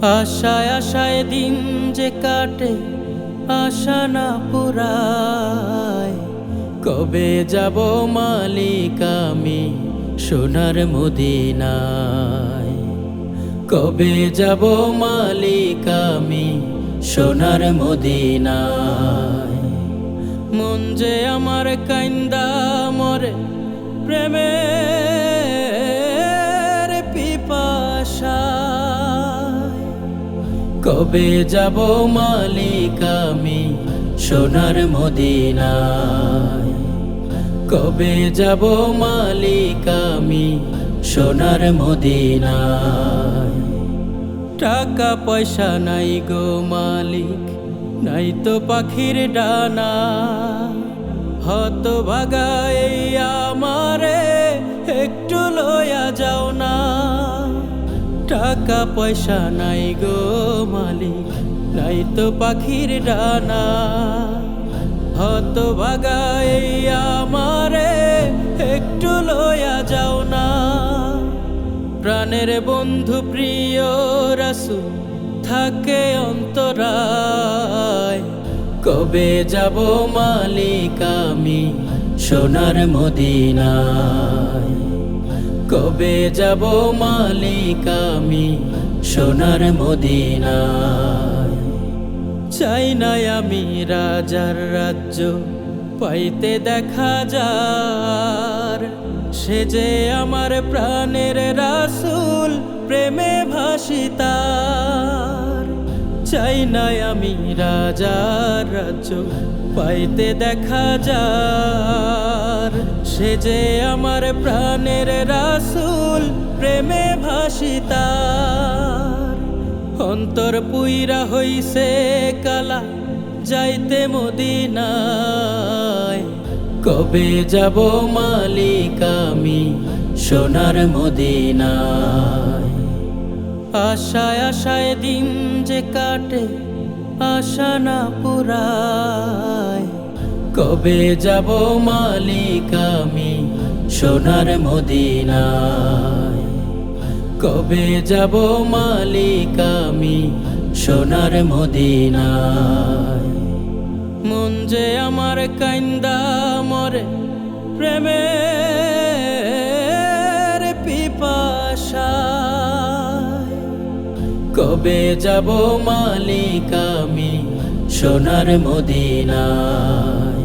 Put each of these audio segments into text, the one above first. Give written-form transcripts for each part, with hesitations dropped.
আশায় আশায় দিন যে কাটে, আশা না পুরায়। কবে যাব মালিক আমি সোনার মদিনায়? কবে যাব মালিক আমি সোনার মদিনায়? মন যে আমার কাইন্দা মরে প্রেমের পিপাসায়। কবে যাব মালিক আমি সোনার মদিনায়? কবে যাব মালিক আমি সোনার মদিনায়? টাকা পয়সা নাই গো মালিক, নাই তো পাখির ডানা। হতভাগা এই আমারে একটু লইয়া যাও না। টাকা পয়সা নাই গো মালিক, নাই তো পাখির ডানা। হতভাগা এই আমারে একটু লইয়া যাও না। প্রাণের বন্ধু প্রিয় রাসূল থাকে অন্তরায়। কবে যাব মালিক আমি সোনার মদিনায়? কবে যাব মালিক আমি সোনার মদিনায়? চাই না আমি রাজার রাজ্য পাইতে দেখা যার, সে যে আমার প্রাণের রাসূল প্রেমে ভাসিতার। চাই না আমি রাজার রাজ্য পাইতে দেখা যার, সে যে আমার প্রাণের রাসূল প্রেমে ভাসিতার। অন্তর পুইরা হইছে কালা যাইতে মদিনায়। কবে যাব মালিক আমি সোনার মদিনায়? আশায় আশায় দিন যে কাটে, আশা না পুরায়। কবে যাব মালিক আমি সোনার মদিনায়? কবে যাব মালিক আমি সোনার মদিনায়? মন যে আমার কাইন্দা মরে প্রেমের পিপাসায়। কবে যাব মালিক আমি সোনার মদিনায়?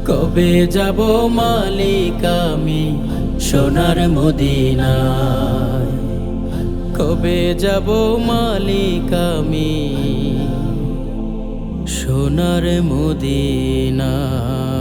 কবে যাব মালিক আমি সোনার মদিনায়? কবে যাব মালিক আমি সোনার মদিনায়?